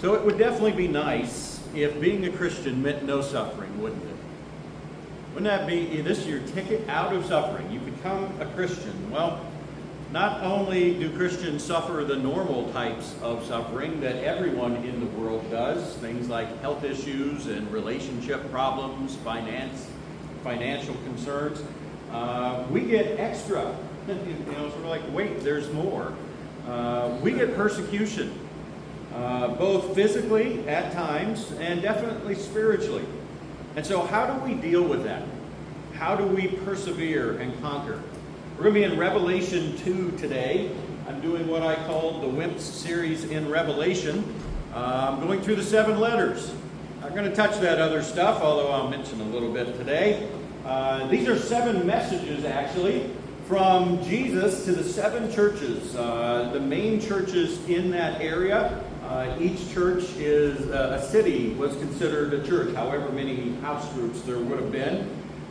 So it would definitely be nice if being a Christian meant no suffering, wouldn't it? Wouldn't that be, this is your ticket out of suffering? You become a Christian. Well, not only do Christians suffer the normal types of suffering that everyone in the world does, things like health issues and relationship problems, financial concerns, we get extra. Sort of like, wait, there's more. We get persecution, both physically at times and definitely spiritually. And so how do we deal with that? How do we persevere and conquer? We're going to be in Revelation 2 today. I'm doing what I call the WIMPS series in Revelation. I'm going through the 7 letters. I'm going to touch that other stuff, although I'll mention a little bit today. These are 7 messages, actually, from Jesus to the 7 churches, the main churches in that area. Each church is a city was considered a church, however many house groups there would have been.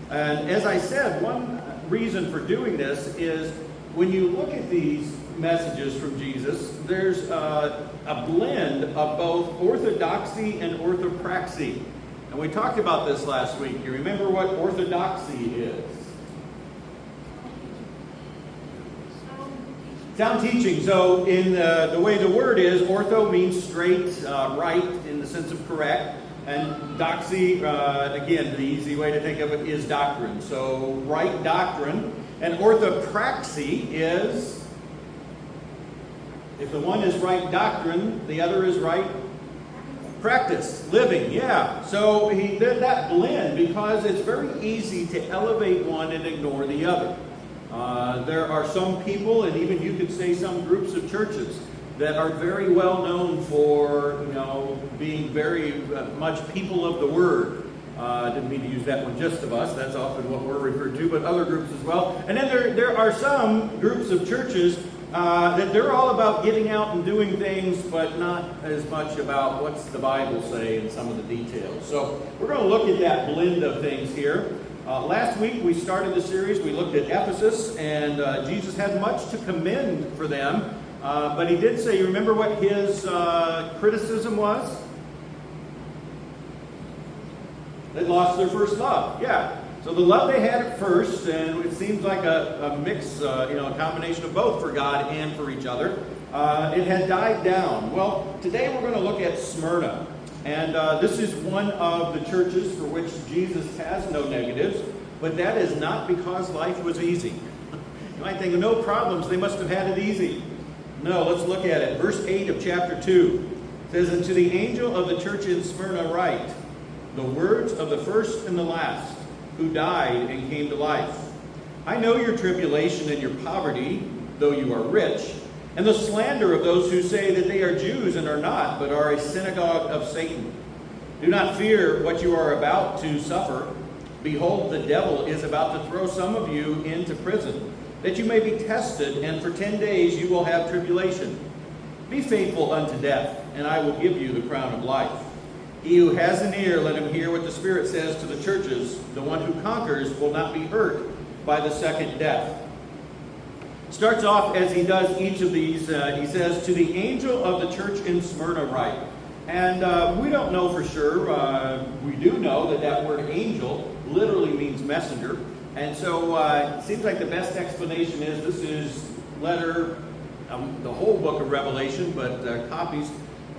And as I said, one reason for doing this is when you look at these messages from Jesus, there's a blend of both orthodoxy and orthopraxy. And we talked about this last week. You remember what orthodoxy is? Sound teaching. So in the way the word is, ortho means straight, right, in the sense of correct. And doxy, again, the easy way to think of it is doctrine. So right doctrine. And orthopraxy is, if the one is right doctrine, the other is right practice, living. Yeah. So he did that blend because it's very easy to elevate one and ignore the other. There are some people, and even you could say some groups of churches, that are very well known for, being very much people of the Word. Didn't mean to use that one just of us. That's often what we're referred to, but other groups as well. And then there are some groups of churches that they're all about getting out and doing things, but not as much about what's the Bible say and some of the details. So we're going to look at that blend of things here. Last week we started the series. We looked at Ephesus, and Jesus had much to commend for them. But he did say, you remember what his criticism was? They lost their first love. Yeah. So the love they had at first, and it seems like a mix, a combination of both for God and for each other, it had died down. Well, today we're going to look at Smyrna. And this is one of the churches for which Jesus has no negatives, but that is not because life was easy. You might think, no problems, they must have had it easy. No, let's look at it. Verse 8 of chapter 2 says, "And to the angel of the church in Smyrna write, the words of the first and the last, who died and came to life. I know your tribulation and your poverty, though you are rich, and the slander of those who say that they are Jews and are not, but are a synagogue of Satan. Do not fear what you are about to suffer. Behold, the devil is about to throw some of you into prison, that you may be tested, and for 10 days you will have tribulation. Be faithful unto death, and I will give you the crown of life. He who has an ear, let him hear what the Spirit says to the churches. The one who conquers will not be hurt by the second death." Starts off as he does each of these. He says, "To the angel of the church in Smyrna write." And we don't know for sure. We do know that that word angel literally means messenger. And so it seems like the best explanation is this is letter, the whole book of Revelation, but copies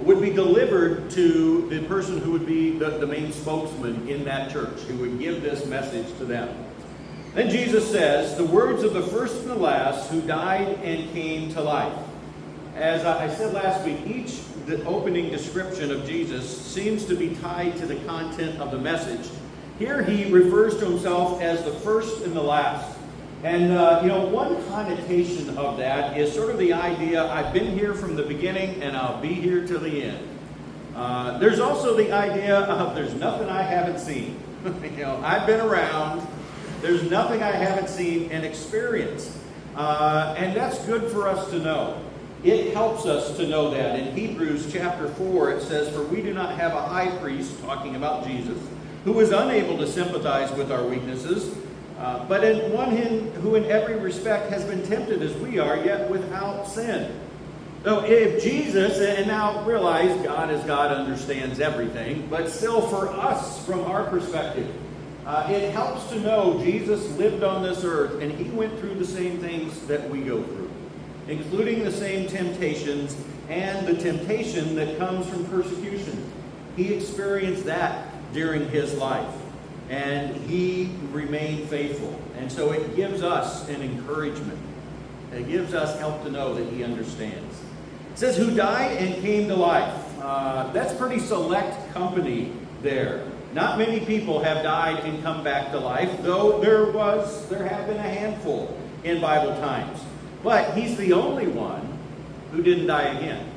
would be delivered to the person who would be the main spokesman in that church, who would give this message to them. Then Jesus says, the words of the first and the last, who died and came to life. As I said last week, the opening description of Jesus seems to be tied to the content of the message. Here he refers to himself as the first and the last. And, one connotation of that is sort of the idea, I've been here from the beginning and I'll be here till the end. There's also the idea of there's nothing I haven't seen. I've been around. There's nothing I haven't seen and experienced. And that's good for us to know. It helps us to know that. In Hebrews chapter 4, it says, "For we do not have a high priest," talking about Jesus, "who is unable to sympathize with our weaknesses, but one who in every respect has been tempted as we are, yet without sin. So if Jesus, and now realize God as God understands everything, but still for us, from our perspective, it helps to know Jesus lived on this earth and he went through the same things that we go through, including the same temptations and the temptation that comes from persecution. He experienced that during his life, and he remained faithful. And so it gives us an encouragement. It gives us help to know that he understands. It says, who died and came to life. That's pretty select company there. Not many people have died and come back to life, though there have been a handful in Bible times. But he's the only one who didn't die again.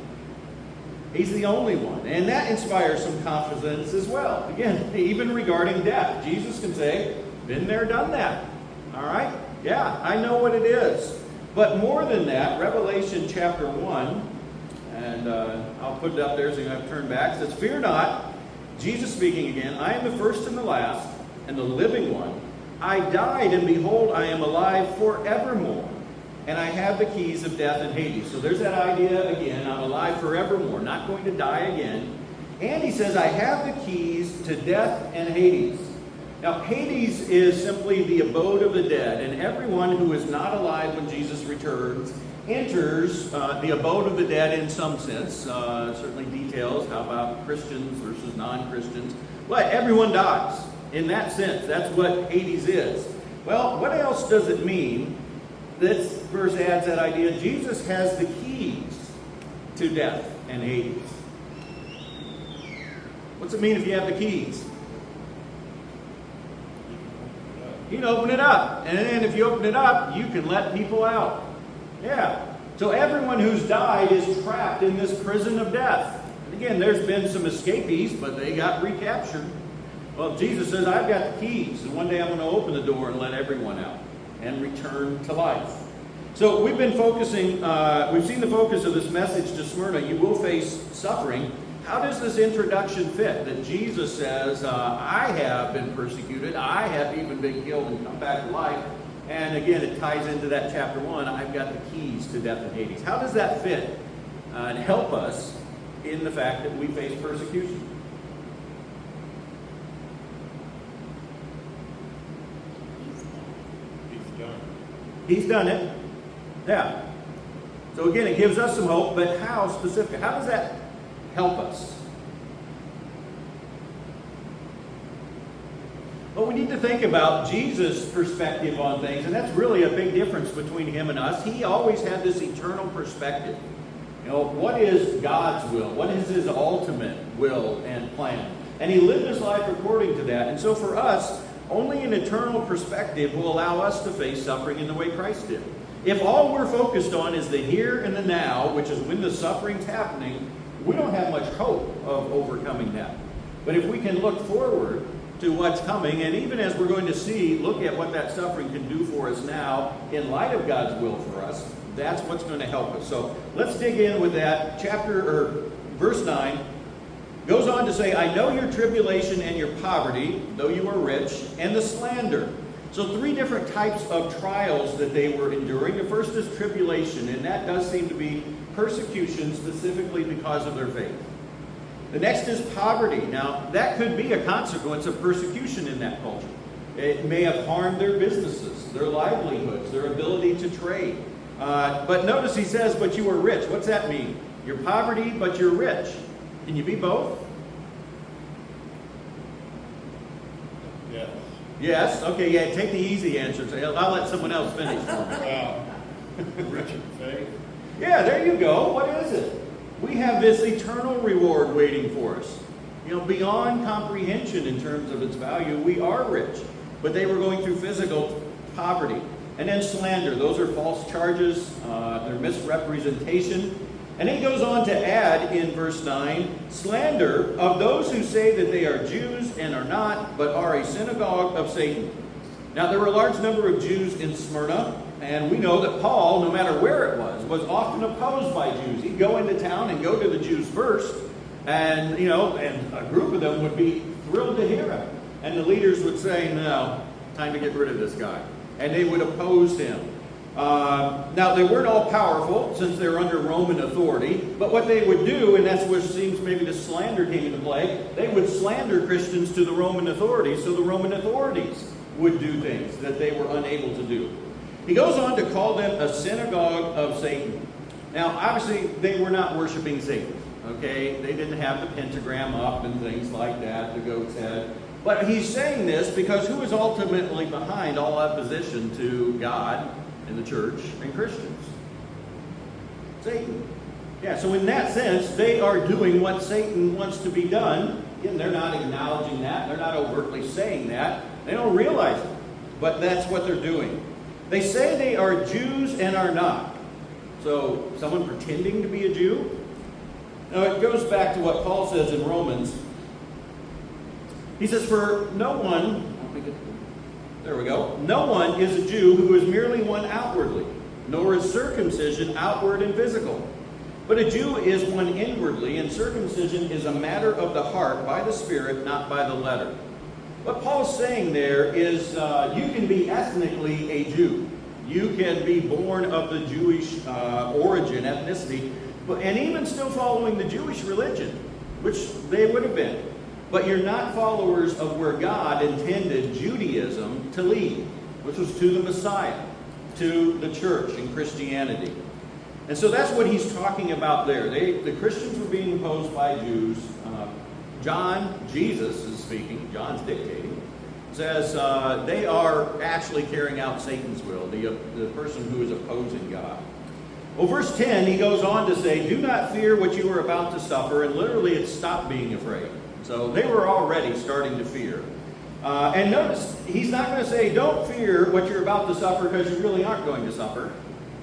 He's the only one. And that inspires some confidence as well. Again, even regarding death. Jesus can say, been there, done that. All right? Yeah, I know what it is. But more than that, Revelation chapter 1, and I'll put it up there so you don't have to turn back. It says, fear not, Jesus speaking again, I am the first and the last, and the living one. I died, and behold, I am alive forevermore. And I have the keys of death and Hades. So there's that idea again, I'm alive forevermore, not going to die again. And he says, I have the keys to death and Hades. Now, Hades is simply the abode of the dead, and everyone who is not alive when Jesus returns enters the abode of the dead in some sense. Certainly details, how about Christians versus non-Christians. But everyone dies in that sense. That's what Hades is. Well, what else does it mean? This verse adds that idea. Jesus has the keys to death and Hades. What's it mean if you have the keys? You can open it up. And then if you open it up, you can let people out. Yeah. So everyone who's died is trapped in this prison of death. And again, there's been some escapees, but they got recaptured. Well, Jesus says, I've got the keys. And one day I'm going to open the door and let everyone out and return to life. So we've been focusing, we've seen the focus of this message to Smyrna. You will face suffering. How does this introduction fit? That Jesus says, I have been persecuted. I have even been killed and come back to life. And again, it ties into that chapter 1. I've got the keys to death and Hades. How does that fit and help us in the fact that we face persecution? He's done it. Yeah. So again, it gives us some hope, but how specifically? How does that help us? Well, we need to think about Jesus' perspective on things, and that's really a big difference between him and us. He always had this eternal perspective. You know, what is God's will? What is his ultimate will and plan? And he lived his life according to that. And so for us, only an eternal perspective will allow us to face suffering in the way Christ did. If all we're focused on is the here and the now, which is when the suffering's happening, we don't have much hope of overcoming that. But if we can look forward to what's coming, and even as we're going to see, look at what that suffering can do for us now in light of God's will for us, that's what's going to help us. So let's dig in with that. Verse 9 goes on to say, I know your tribulation and your poverty, though you are rich, and the slander. So 3 different types of trials that they were enduring. The first is tribulation, and that does seem to be persecution specifically because of their faith. The next is poverty. Now, that could be a consequence of persecution in that culture. It may have harmed their businesses, their livelihoods, their ability to trade. But notice he says, but you are rich. What's that mean? You're poverty, but you're rich. Can you be both? Yes. Yes? Okay, yeah, take the easy answer. I'll let someone else finish for me. Wow. Rich in faith. Yeah, there you go. What is it? We have this eternal reward waiting for us. You know, beyond comprehension in terms of its value, we are rich. But they were going through physical poverty. And then slander. Those are false charges. They're misrepresentation. And he goes on to add in verse 9, slander of those who say that they are Jews and are not, but are a synagogue of Satan. Now, there were a large number of Jews in Smyrna, and we know that Paul, no matter where it was often opposed by Jews. He'd go into town and go to the Jews first, and, and a group of them would be thrilled to hear him. And the leaders would say, no, time to get rid of this guy. And they would oppose him. Now, they weren't all powerful since they were under Roman authority, but what they would do, and that's where it seems maybe the slander came into play, they would slander Christians to the Roman authorities, so the Roman authorities would do things that they were unable to do. He goes on to call them a synagogue of Satan. Now, obviously, they were not worshiping Satan, okay? They didn't have the pentagram up and things like that, the goat's head. But he's saying this because who is ultimately behind all opposition to God and the church and Christians? Satan. Yeah, so in that sense, they are doing what Satan wants to be done. Again, they're not acknowledging that. They're not overtly saying that. They don't realize it. But that's what they're doing. They say they are Jews and are not. So, someone pretending to be a Jew? Now, it goes back to what Paul says in Romans. He says, for no one, there we go, no one is a Jew who is merely one outwardly, nor is circumcision outward and physical. But a Jew is one inwardly, and circumcision is a matter of the heart by the Spirit, not by the letter. What Paul's saying there is you can be ethnically a Jew. You can be born of the Jewish origin, ethnicity, and even still following the Jewish religion, which they would have been. But you're not followers of where God intended Judaism to lead, which was to the Messiah, to the church and Christianity. And so that's what he's talking about there. The Christians were being imposed by Jews. Jesus is speaking, John's dictating, says they are actually carrying out Satan's will, the person who is opposing God. Well, verse 10, he goes on to say, do not fear what you are about to suffer, and literally it's stop being afraid. So they were already starting to fear. And notice, he's not going to say, don't fear what you're about to suffer because you really aren't going to suffer.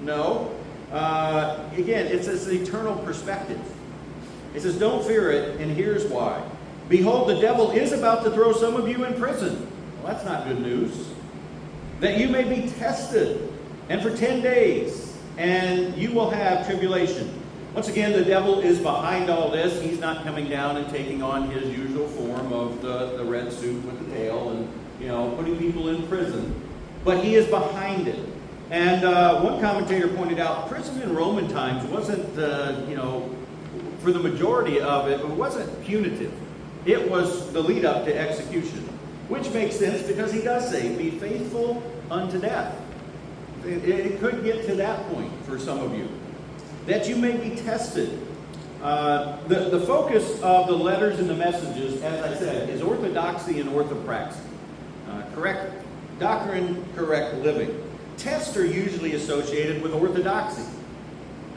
No. Again, it's this eternal perspective. It says, don't fear it, and here's why. Behold, the devil is about to throw some of you in prison. Well, that's not good news. That you may be tested, and for 10 days, and you will have tribulation. Once again, the devil is behind all this. He's not coming down and taking on his usual form of the red suit with the tail and, putting people in prison. But he is behind it. And one commentator pointed out, prison in Roman times wasn't, for the majority of it, it wasn't punitive. It was the lead up to execution, which makes sense because he does say, be faithful unto death. It could get to that point for some of you, that you may be tested. The focus of the letters and the messages, as I said, is orthodoxy and orthopraxy. Correct doctrine, correct living. Tests are usually associated with orthodoxy.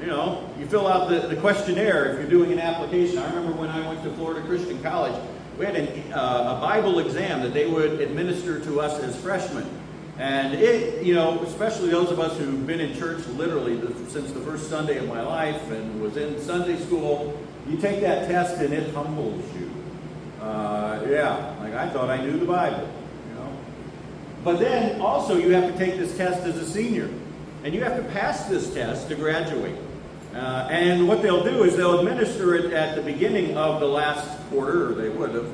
You fill out the questionnaire if you're doing an application. I remember when I went to Florida Christian College, we had a Bible exam that they would administer to us as freshmen. And it, especially those of us who've been in church literally since the first Sunday of my life and was in Sunday school, you take that test and it humbles you. Like I thought I knew the Bible, But then also you have to take this test as a senior. And you have to pass this test to graduate. And what they'll do is they'll administer it at the beginning of the last quarter, or they would have.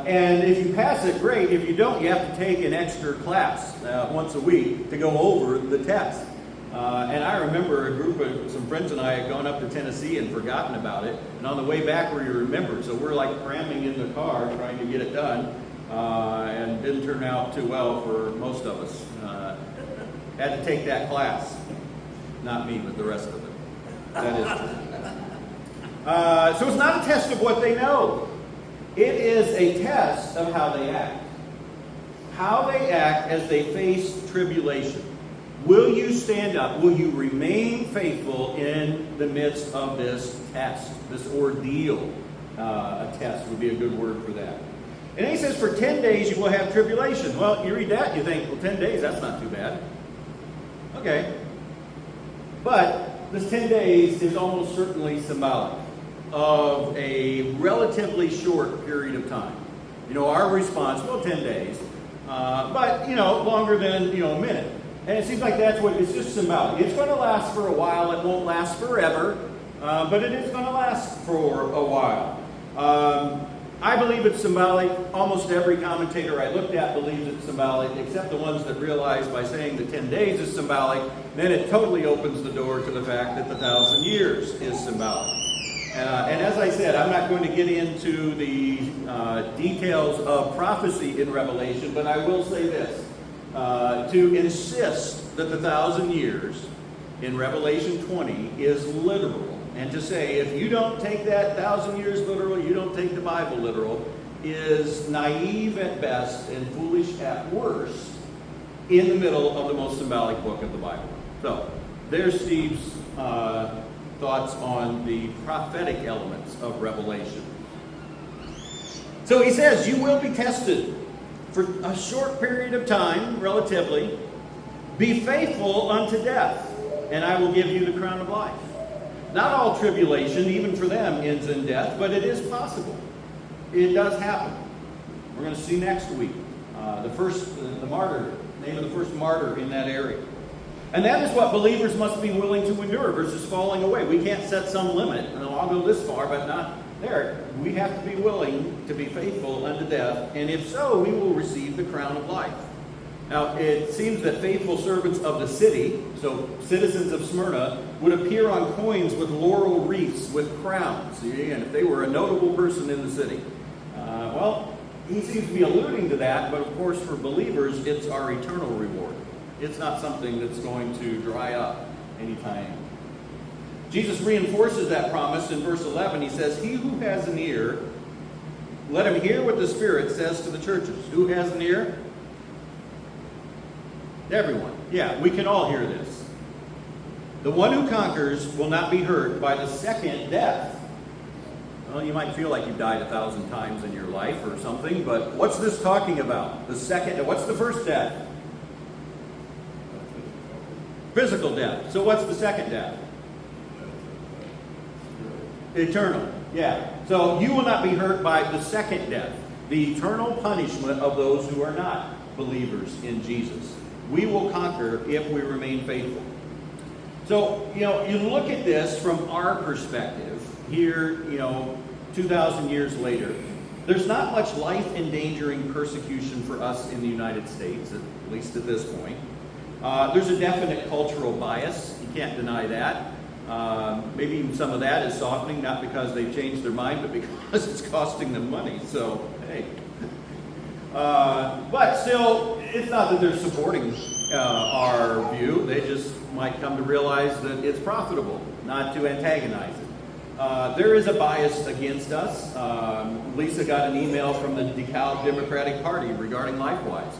And if you pass it, great. If you don't, you have to take an extra class once a week to go over the test. And I remember a group of some friends and I had gone up to Tennessee and forgotten about it. And on the way back, we remembered. So we're like cramming in the car trying to get it done. And didn't turn out too well for most of us. Had to take that class. Not me, but the rest of them. That is true. So it's not a test of what they know. It is a test of how they act. How they act as they face tribulation. Will you stand up? Will you remain faithful in the midst of this test, this ordeal? A test would be a good word for that. And he says, for 10 days you will have tribulation. Well, you read that and you think, well, 10 days, that's not too bad. Okay. But this 10 days is almost certainly symbolic of a relatively short period of time. Our response, 10 days. But, longer than, a minute. And it seems like that's what, it's just symbolic. It's going to last for a while. It won't last forever. But it is going to last for a while. I believe it's symbolic. Almost every commentator I looked at believes it's symbolic, except the ones that realize by saying the 10 days is symbolic, then it totally opens the door to the fact that the 1,000 years is symbolic. And as I said, I'm not going to get into the details of prophecy in Revelation, but I will say this. To insist that the 1,000 years in Revelation 20 is literal, and to say if you don't take that 1,000 years literal, you don't take the Bible literal, is naive at best and foolish at worst in the middle of the most symbolic book of the Bible. So, there's Steve's thoughts on the prophetic elements of Revelation. So he says, you will be tested for a short period of time, relatively. Be faithful unto death, and I will give you the crown of life. Not all tribulation, even for them, ends in death, but it is possible. It does happen. We're going to see next week the martyr, name of the first martyr in that area. And that is what believers must be willing to endure versus falling away. We can't set some limit. I'll go this far, but not there. We have to be willing to be faithful unto death, and if so, we will receive the crown of life. Now, it seems that faithful servants of the city, so citizens of Smyrna, would appear on coins with laurel wreaths with crowns. And if they were a notable person in the city. Well, he seems to be alluding to that, but of course for believers, it's our eternal reward. It's not something that's going to dry up anytime. Jesus reinforces that promise in verse 11. He says, he who has an ear, let him hear what the Spirit says to the churches. Who has an ear? Everyone. Yeah, we can all hear this. The one who conquers will not be hurt by the second death. Well, you might feel like you've died 1,000 times in your life or something, but what's this talking about? What's the first death? Physical death. So what's the second death? Eternal. Yeah. So you will not be hurt by the second death, the eternal punishment of those who are not believers in Jesus. We will conquer if we remain faithful. So, you look at this from our perspective here, 2,000 years later. There's not much life-endangering persecution for us in the United States, at least at this point. There's a definite cultural bias. You can't deny that. Maybe even some of that is softening, not because they've changed their mind, but because it's costing them money. So, hey. But still, it's not that they're supporting our view. They just might come to realize that it's profitable not to antagonize it. There is a bias against us. Lisa got an email from the DeKalb Democratic Party regarding LifeWise.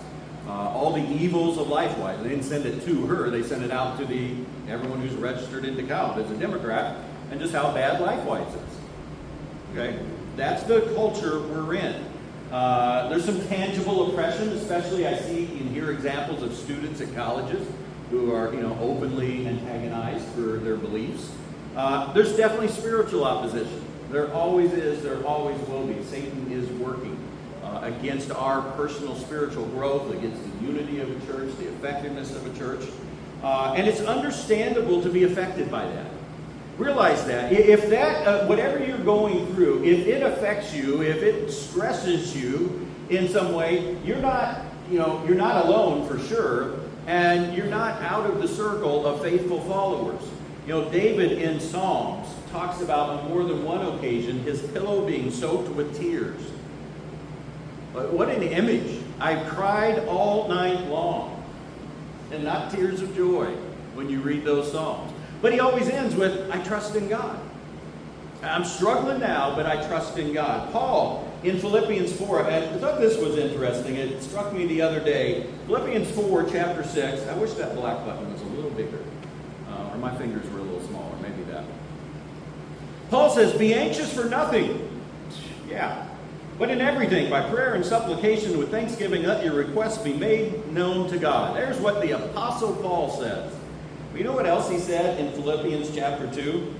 All the evils of LifeWise. They didn't send it to her. They sent it out to everyone who's registered in DeKalb as a Democrat, and just how bad LifeWise is. Okay? That's the culture we're in. There's some tangible oppression, especially I see and hear examples of students at colleges who are, openly antagonized for their beliefs. There's definitely spiritual opposition. There always is, there always will be. Satan is working against our personal spiritual growth, against the unity of a church, the effectiveness of a church. And it's understandable to be affected by that. Realize that. If that, whatever you're going through, if it affects you, if it stresses you in some way, you're not alone for sure, and you're not out of the circle of faithful followers. David in Psalms talks about on more than one occasion his pillow being soaked with tears. What an image. I cried all night long, and not tears of joy when you read those Psalms. But he always ends with, I trust in God. I'm struggling now, but I trust in God. Paul, in Philippians 4, and I thought this was interesting. It struck me the other day. Philippians 4, chapter 6. I wish that black button was a little bigger. Or my fingers were a little smaller. Maybe that. Paul says, be anxious for nothing. Yeah. But in everything, by prayer and supplication with thanksgiving, let your requests be made known to God. There's what the Apostle Paul says. You know what else he said in Philippians chapter 2?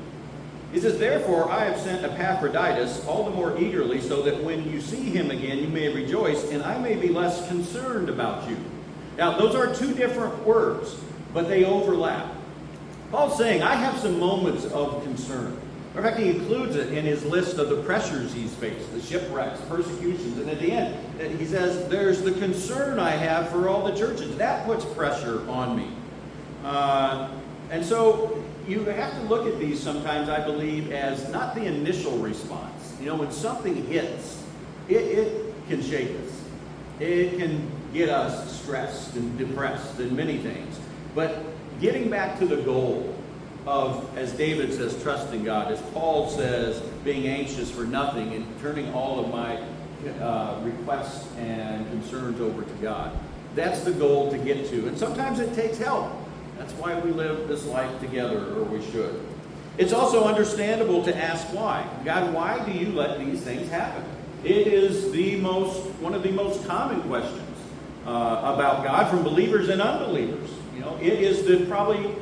He says, therefore I have sent Epaphroditus all the more eagerly, so that when you see him again you may rejoice, and I may be less concerned about you. Now, those are two different words, but they overlap. Paul's saying, I have some moments of concern. In fact, he includes it in his list of the pressures he's faced, the shipwrecks, persecutions, and at the end, he says, there's the concern I have for all the churches. That puts pressure on me. And so you have to look at these sometimes, I believe, as not the initial response. You know, when something hits, it can shake us. It can get us stressed and depressed and many things. But getting back to the goal of, as David says, trusting God, as Paul says, being anxious for nothing and turning all of my requests and concerns over to God. That's the goal to get to. And sometimes it takes help. That's why we live this life together, or we should. It's also understandable to ask why. God, why do you let these things happen? It is one of the most common questions about God from believers and unbelievers. You know, it is probably,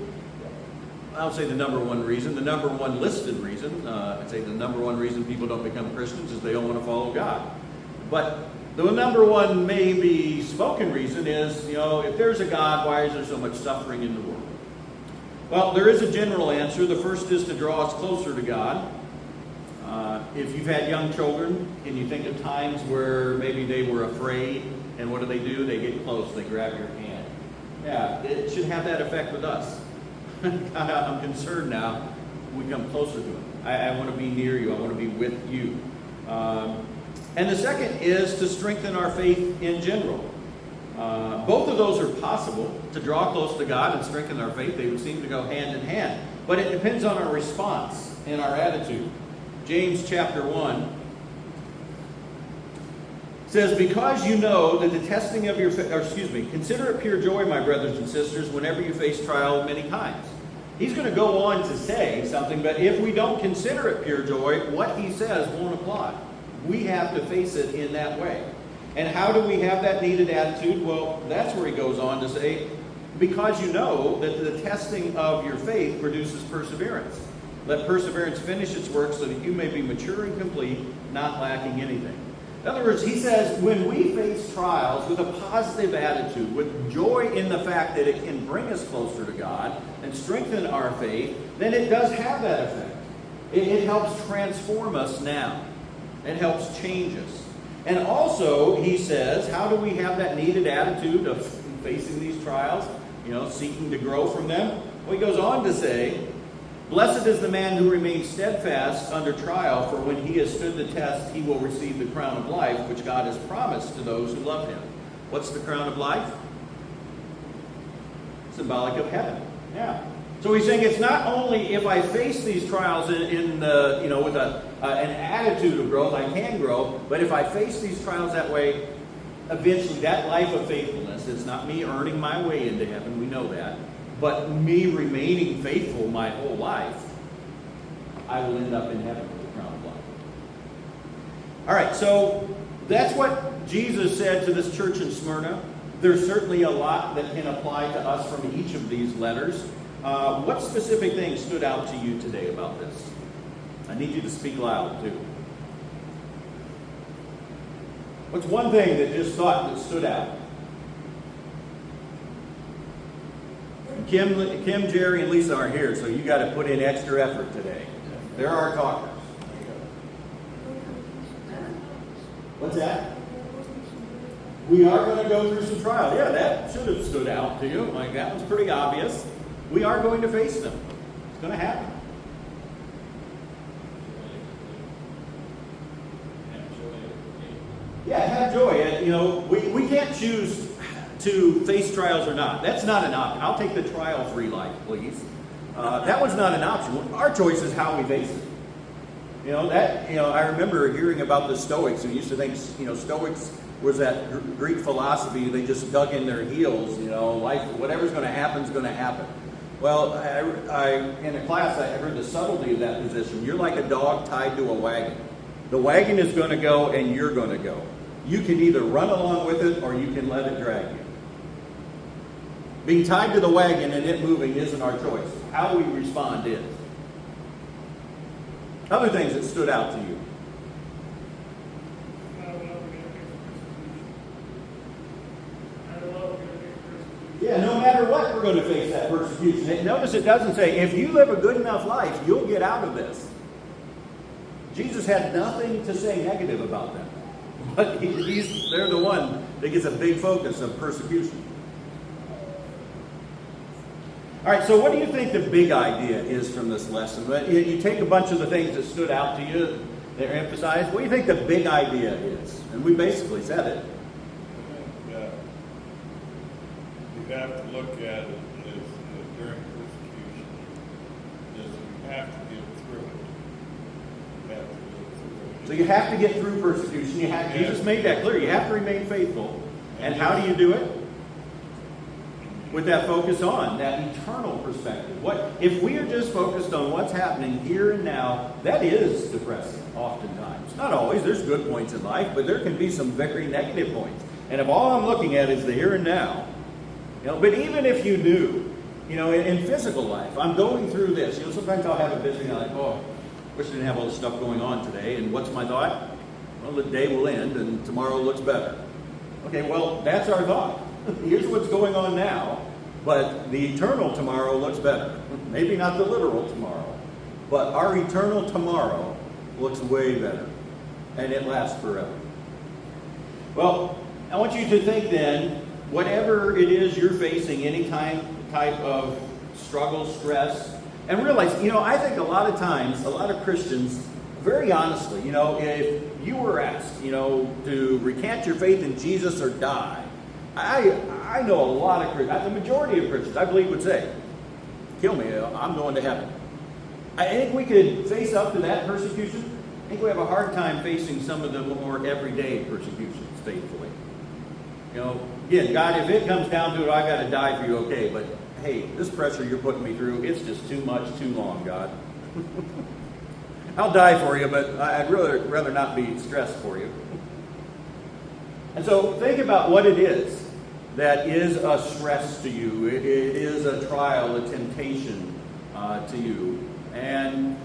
I would say the number one reason, the number one listed reason. I'd say the number one reason people don't become Christians is they don't want to follow God. But the number one maybe spoken reason is, you know, if there's a God, why is there so much suffering in the world? Well, there is a general answer. The first is to draw us closer to God. If you've had young children, can you think of times where maybe they were afraid, and what do? They get close, they grab your hand. Yeah, it should have that effect with us. God, I'm concerned now. We come closer to Him. I want to be near you. I want to be with you. And the second is to strengthen our faith in general. Both of those are possible. To draw close to God and strengthen our faith, they would seem to go hand in hand. But it depends on our response and our attitude. James chapter 1 says, because you know that the testing of your consider it pure joy, my brothers and sisters, whenever you face trial of many kinds. He's going to go on to say something, but if we don't consider it pure joy, what he says won't apply. We have to face it in that way. And how do we have that needed attitude? Well, that's where he goes on to say, because you know that the testing of your faith produces perseverance. Let perseverance finish its work so that you may be mature and complete, not lacking anything. In other words, he says, when we face trials with a positive attitude, with joy in the fact that it can bring us closer to God and strengthen our faith, then it does have that effect. It helps transform us now. It helps change us. And also, he says, how do we have that needed attitude of facing these trials, seeking to grow from them? Well, he goes on to say, blessed is the man who remains steadfast under trial, for when he has stood the test, he will receive the crown of life, which God has promised to those who love him. What's the crown of life? Symbolic of heaven. Yeah. So he's saying it's not only if I face these trials with an attitude of growth, I can grow, but if I face these trials that way, eventually that life of faithfulness, it's not me earning my way into heaven, we know that, but me remaining faithful my whole life, I will end up in heaven with the crown of life. All right, so that's what Jesus said to this church in Smyrna. There's certainly a lot that can apply to us from each of these letters. What specific things stood out to you today about this? I need you to speak loud, too. What's one thing that stood out? Kim, Jerry, and Lisa aren't here, so you got to put in extra effort today. They're our talkers. What's that? We are going to go through some trials. Yeah, that should have stood out to you. Like, that was pretty obvious. We are going to face them. It's going to happen. Yeah, have joy. We can't choose to face trials or not. That's not an option. I'll take the trial-free life, please. That was not an option. Our choice is how we face it. I remember hearing about the Stoics who used to think, Stoics was that Greek philosophy. They just dug in their heels. Life, whatever's going to happen is going to happen. Well, in a class, I heard the subtlety of that position. You're like a dog tied to a wagon. The wagon is going to go, and you're going to go. You can either run along with it, or you can let it drag you. Being tied to the wagon and it moving isn't our choice. How we respond is. Other things that stood out to you. Yeah, no matter what, we're going to face that persecution. Notice it doesn't say, if you live a good enough life, you'll get out of this. Jesus had nothing to say negative about them. But they're the one that gets a big focus of persecution. All right, so what do you think the big idea is from this lesson? You take a bunch of the things that stood out to you, that are emphasized. What do you think the big idea is? And we basically said it. Yeah. You have to look at it as during persecution, is you have to get through it. You have to get through it. So you have to get through persecution. Jesus made that clear. You have to remain faithful. And how do you do it? With that focus on that eternal perspective. What if we are just focused on what's happening here and now? That is depressing, oftentimes. Not always. There's good points in life, but there can be some very negative points. And if all I'm looking at is the here and now, but even if you knew, in physical life, I'm going through this. Sometimes I'll have a busy night. Oh, wish I didn't have all this stuff going on today. And what's my thought? Well, the day will end and tomorrow looks better. Okay, well, that's our thought. Here's what's going on now, but the eternal tomorrow looks better. Maybe not the literal tomorrow, but our eternal tomorrow looks way better, and it lasts forever. Well, I want you to think then, whatever it is you're facing, any type of struggle, stress, and realize, I think a lot of times, a lot of Christians, very honestly, if you were asked, to recant your faith in Jesus or die, I know a lot of Christians, the majority of Christians, I believe, would say, kill me, I'm going to heaven. I think we could face up to that persecution. I think we have a hard time facing some of the more everyday persecutions faithfully. Again, God, if it comes down to it, I got to die for you, okay, but hey, this pressure you're putting me through, it's just too much, too long, God. I'll die for you, but I'd rather not be stressed for you. And so think about what it is that is a stress to you. It is a trial, a temptation to you. And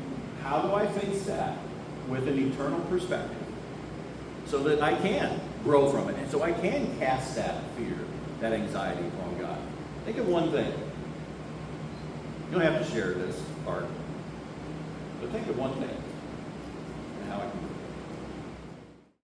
how do I face that with an eternal perspective so that I can grow from it and so I can cast that fear, that anxiety upon God? Think of one thing. You don't have to share this part, but think of one thing and how I can do it.